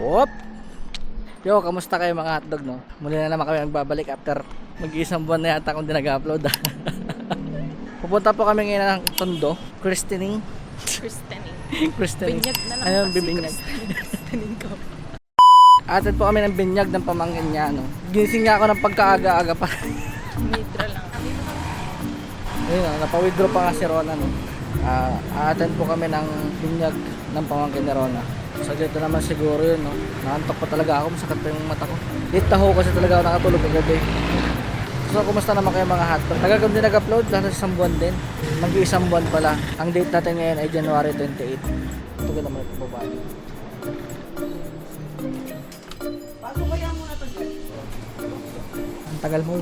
Whoop! Yo, kamusta kayo mga hotdog, no? Muli na naman kami magbabalik after mag-iisang buwan na yata akong di nag-upload. Pupunta po kami ngayon ng Tondo, Christening. Binyag na lang Ayun, kasi bibinyag. Christening ko. Atid po kami ng binyag ng pamangkin niya, no? Ginising niya ako ng pagkaaga-aga pa. Nitro lang. Ayun, napa-withdraw pa nga si Rona, no? Attend po kami ng binyag ng pamangkin ni Rona. Saglit na naman siguro yun, no? Naantok pa talaga ako, masakit pa yung mata ko. Late na ho kasi talaga ako nakatulog ng gabi. So, kumusta naman kayo mga hotdog? Tagal kami din nag-upload, dahil sa isang buwan din. Mag-iisang buwan pala. Ang date natin ngayon ay January 28. Ito ko naman ito babae. Ang tagal mo.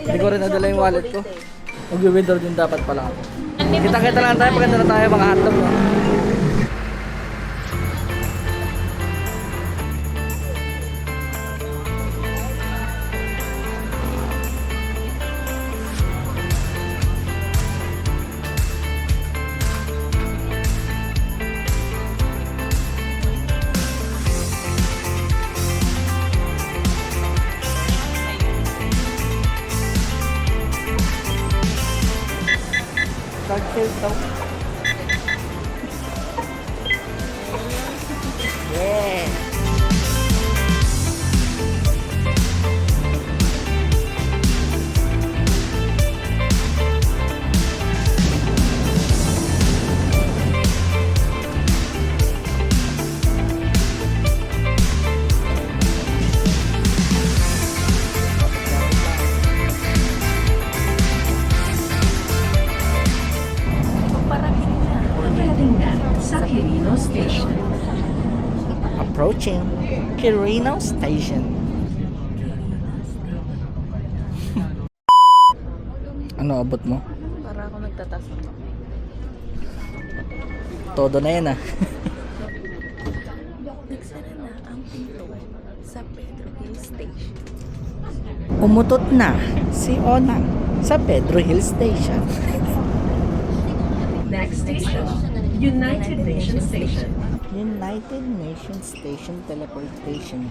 Hindi ko rin nadala yung wallet ko. Mag-withdraw din dapat pala ako. Kita-kita lang tayo, paganda na tayo mga hotdog, no? Card sales daw. Yeah. Sa Quirino Station. Approaching Quirino Station. Ano abot mo? Para ako nagtatasok. Todo na yan, ah. Nagsara na ang pinto sa Pedro Hill Station. Umutot na si Onang sa Pedro Hill Station. Next station, United Nations Station. United Nations Station Teleportation.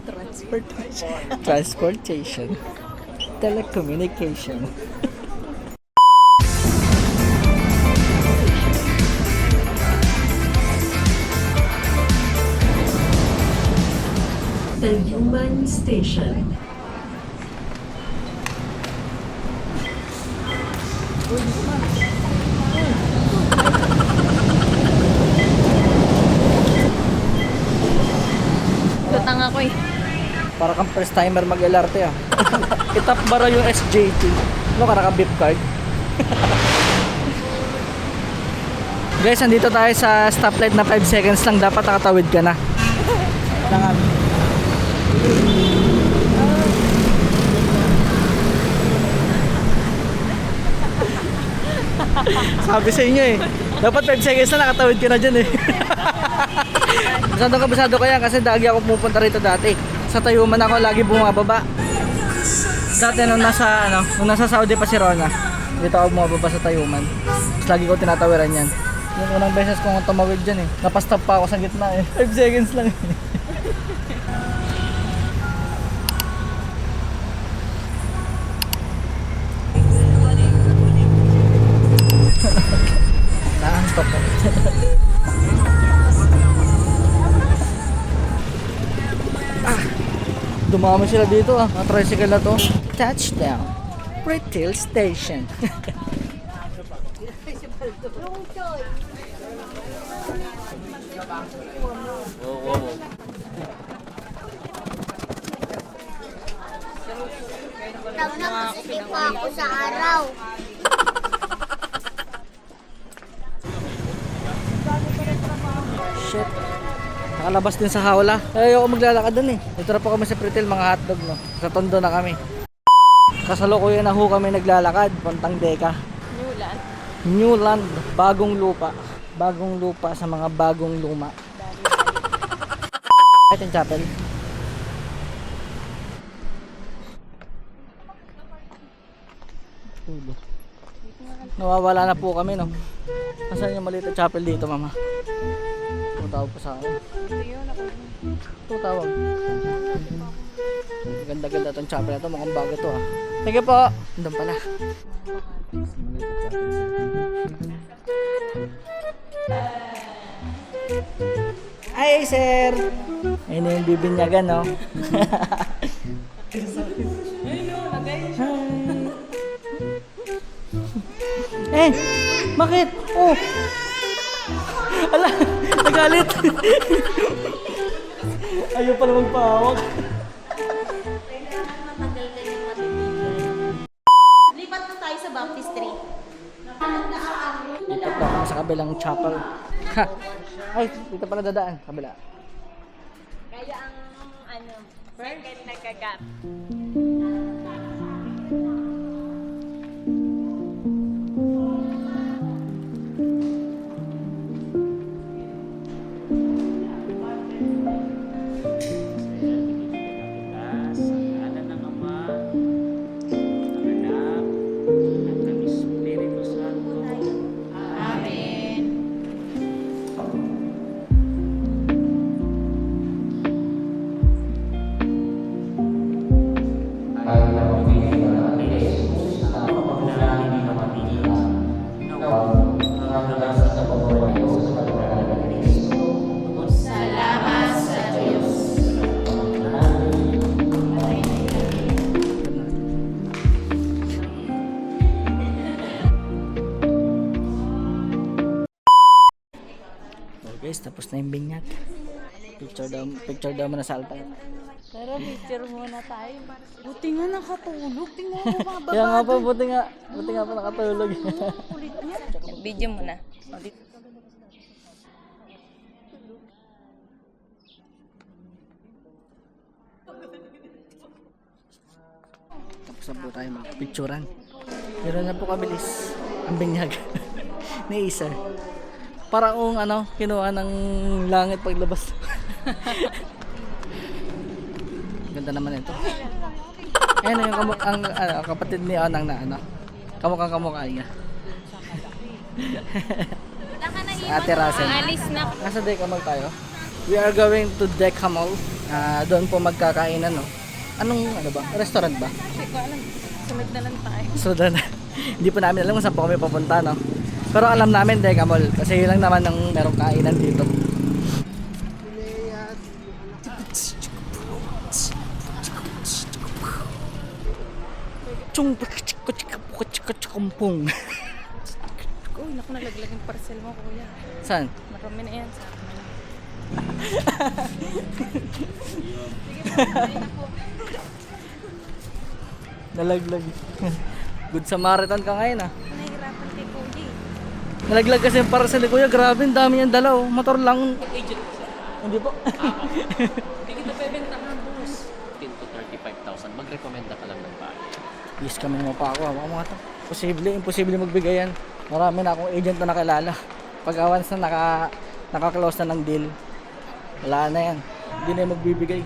Transportation. Transportation. Telecommunication. Tayuman Station. Lutang ako eh. Para kang first timer mag-LRT, ah. Itap bara yung SJT. Ano ka naka-beep card? Guys, andito tayo sa stoplight na 5 seconds lang dapat nakatawid ka na. Langan. Sabi sa inyo eh. Dapat 5 seconds na nakatawid ka na dyan eh. Bisado ka yan kasi lagi ako pupunta rito dati. Sa Tayuman ako lagi bumababa. Dati nung nasa Saudi pa si Rona, dito ako bumababa sa Tayuman. Tapos lagi ko tinatawiran yan. Yung unang beses kong tumawid dyan eh. Napastop pa ako sa gitna eh. 5 seconds lang eh. Naantok ko. Dumami sila dito, ah. Ang tricycle na to. Touchdown. Retail Station. Nagpapasitik pa ako sa araw. Shit. Nakalabas din sa hawla. Ayoko maglalakad dun eh. Dito na po kami sa Pretil, mga hotdog, no. Sa Tondo na kami. Kasalukuyan na ho kami naglalakad. Puntang Deka. Newland. Newland. Bagong lupa. Bagong lupa sa mga bagong luma. Ito yung chapel. Nawawala na po kami, no. Nasaan yung maliit na chapel dito, mama? Tumatawag pa sa akin. Ito yun, ako. Tumatawag. Ganda-ganda itong chopper na ito. Mukhang bago to ah. Sige po. Doon pala. Ay, sir! Ayun na yung bibinyagan, no? Hi! Eh, bakit? Oh! Ala, nagalit! Ayaw pala magpahawak. Matagal ka yung matibigay. Lipat na tayo sa baptistry. Lipat na ako sa kabilang chapel. Ha! Ay, dito pala dadaan. Kabila. Kaya ang second na kagat. Guys, tapos na yung binyag. Picture daw muna sa altar. Tara, picture muna tayo. Buti nga nakatulog. Tingnan mo mga Kaya nga po, buti nga po nakatulog. kulit niya. Video muna. Tapos na po tayo magpicturan. Pero na po kabilis ang binyag ni Isa. Parang kung kinuha ng langit paglabas. Ganda naman ito. Ayan yung kapatid ni Anang na kamukha niya. Si Ate Russell. Alis na. Nasa Decamal tayo. We are going to Decamal. Doon po magkakainan, no? Anong restaurant ba? Hindi ko alam. Sunod na lang tayo. So hindi pa namin alam kung saan po kami papunta, no? Pero alam namin Decamal kasi yun lang naman ang merong kainan dito. Chung kumpung. Uy, naku, nalaglag yung parcel mo, kuya. Saan? Marami na yan sa akin. Nalaglag. Good Samaritan ka ngayon ah. Nahihirapan kay kuya eh. Nalaglag kasi yung parcel ni Kuya. Grabe, ang dami niyang dala oh. Motor lang. Agent ko siya. Hindi po. Hindi kita pebentahan, boss. 15 to 35,000, magrekomenda ka lang ng bahay. Yes, kami mo pa ako. Baka mga to. Imposible magbigay yan. Marami na akong agent na nakilala. Pag once na naka-close na ng deal, wala na yan. Hindi na yung magbibigay.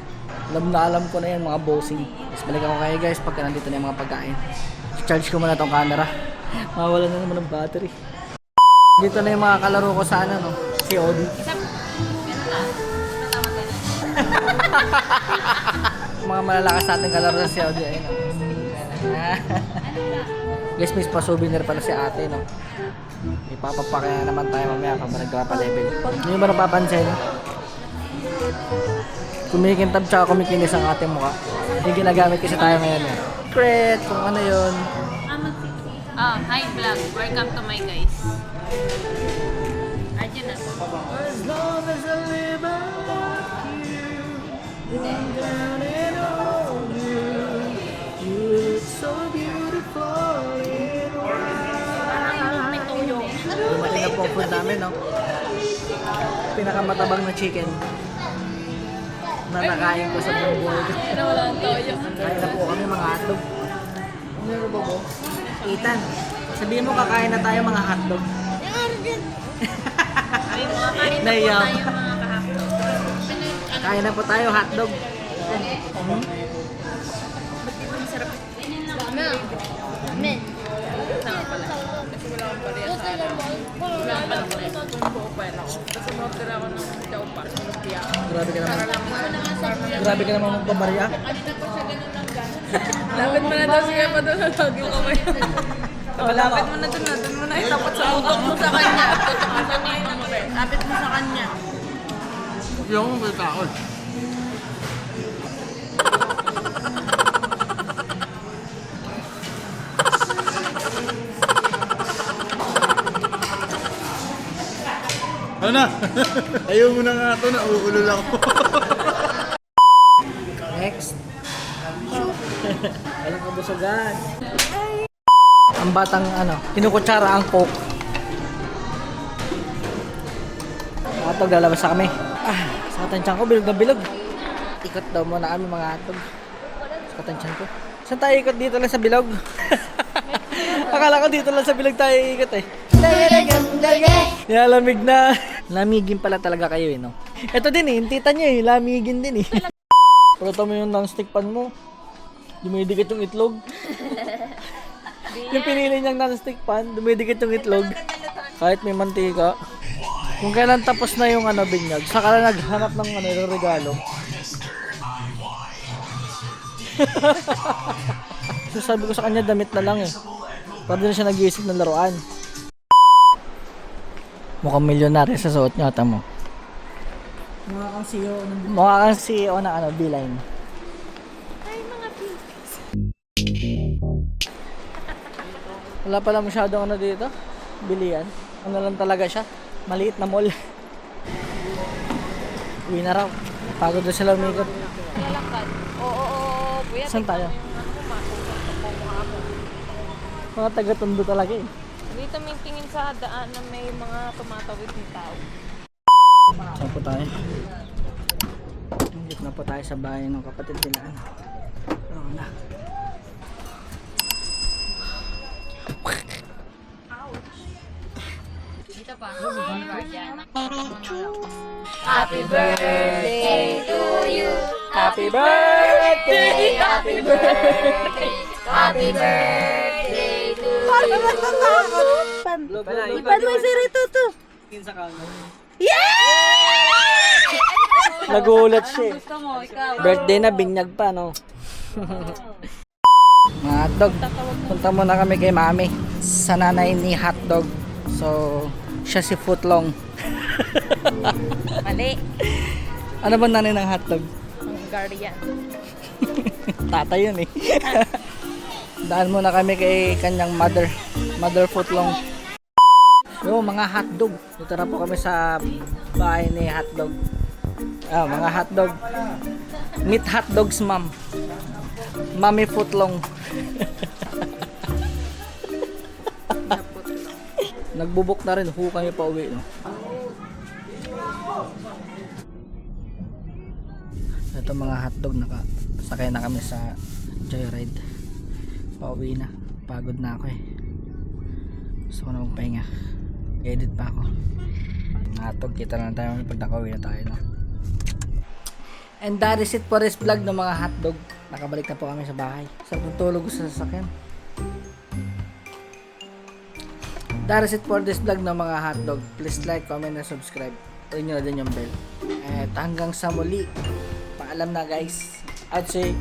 Alam ko na yan mga bossing. Tapos balik ako kayo guys pagka nandito na yung mga pagkain. Charge ko muna tong camera. Mawala na naman ng battery. Dito na yung mga kalaro ko sa COD. Mga malalakas sa ating kalaro sa COD. Ayun o. Guys, may pa-souvenir pala si ate, no? Ipapapakaya naman tayo mamaya pag nagpa-level. Hindi mo napapansin? Kumikintab tsaka kumikinis ang ating mukha. Yung ginagamit kasi tayo ngayon eh. Cret, kung ano yun. Hi vlog. Welcome to my guys. Adyan na. As long as I live I love you. Down and on you. You look so beautiful in white. May tuyong. Dumating na po ang food namin, no? Pinakamatabang na chicken na nakain ko sa buong buhay ko. Pero wala ang toyo. Kain na po kami mga hotdog. Ano ba po? Ethan, sabihin mo kakain na tayo mga hotdog. Ay, mga kain na po Naiyak. tayo mga kahapon. Kain na po tayo hotdog. Masarap. Men. Tama pala. Kasi wala akong pariya sa alam. Wala akong pala. Buo pa yan ako. Tapos mga tira ko ng Grabe ka naman. Grabe ka naman magbabarya. Lapit mo na daw siya pa doon. Huwag yung kamay. Lapit mo na doon. Doon mo na itapat sa utak mo sa kanya. Tutok mo sa niya. Lapit mo sa kanya. Yung may takot. Ano na? Ayaw mo na nga ito, nauulol ako. Next. Walang kabusugan. Ang batang kinukutsara ang coke. Atog, lalabas na kami. Sa katansyan ko, bilog na bilog. Ikot daw muna kami mga atog. Sa katansyan ko. Saan tayo ikot dito lang sa bilog? Akala ko dito lang sa bilog tayo ikot eh. Lamig na. Lamigin pala talaga kayo no? Ito din yung tita nyo lamigin din Pruto mo yung non-stick pan mo. Dumidikit yung itlog. Yung pinili niyang non-stick pan, dumidikit yung itlog. Kahit may mantika. Kung kailan tapos na yung binyag, saka na naghanap ng regalo. So sabi ko sa kanya, damit na lang Para din siya nag-iisip ng laruan. Mukhang milyonaryo sa suot niya, ata mo. Mukha kang CEO na Beeline. Ay, mga pinkies. Wala pala masyadong dito. Bilian. Lang talaga siya. Maliit na mall. Uwi na raw. Pagod na sila umikot. Nalakad. Oo. Kuya, Saan tayo? Mga taga-tondo talaga Dito may tingin sa daan na may mga tumatawid ng tao. Saan po tayo? Dito na po tayo sa bahay ng kapatid nila. Na. Dito pa. Happy birthday to you. Happy birthday! Happy birthday. Happy birthday to you. Ipan mo si Rito to. Nagulat siya Gusto mo, ikaw. Birthday na, binyag pa Mga hotdog. Punta muna kami kay mami. Sa nanay ni hotdog. So, siya si Footlong. Mali. Ano ba nanay ng hotdog? Guardian. Tata yun Daan muna kami kay kanyang mother Footlong. Yo, mga hotdog. Dito na po kami sa bahay ni hotdog. Mga hotdog. Meet hotdogs, ma'am. Mami Footlong. Nagbubok na rin. Kami pa uwi. Ito mga hotdog. Sakay na kami sa joyride. Pauwi na. Pagod na ako Gusto ko na magpahinga. Edit pa ako. Hotdog, kita na tayo pag nakauwi na tayo And that is it for this vlog ng mga hotdog. Nakabalik na po kami sa bahay. Sarap ng tulog sa sasakyan. That is it for this vlog ng mga hotdog. Please like, comment, and subscribe. Ring nyo na din yung bell. At hanggang sa muli. Paalam na guys. I'd say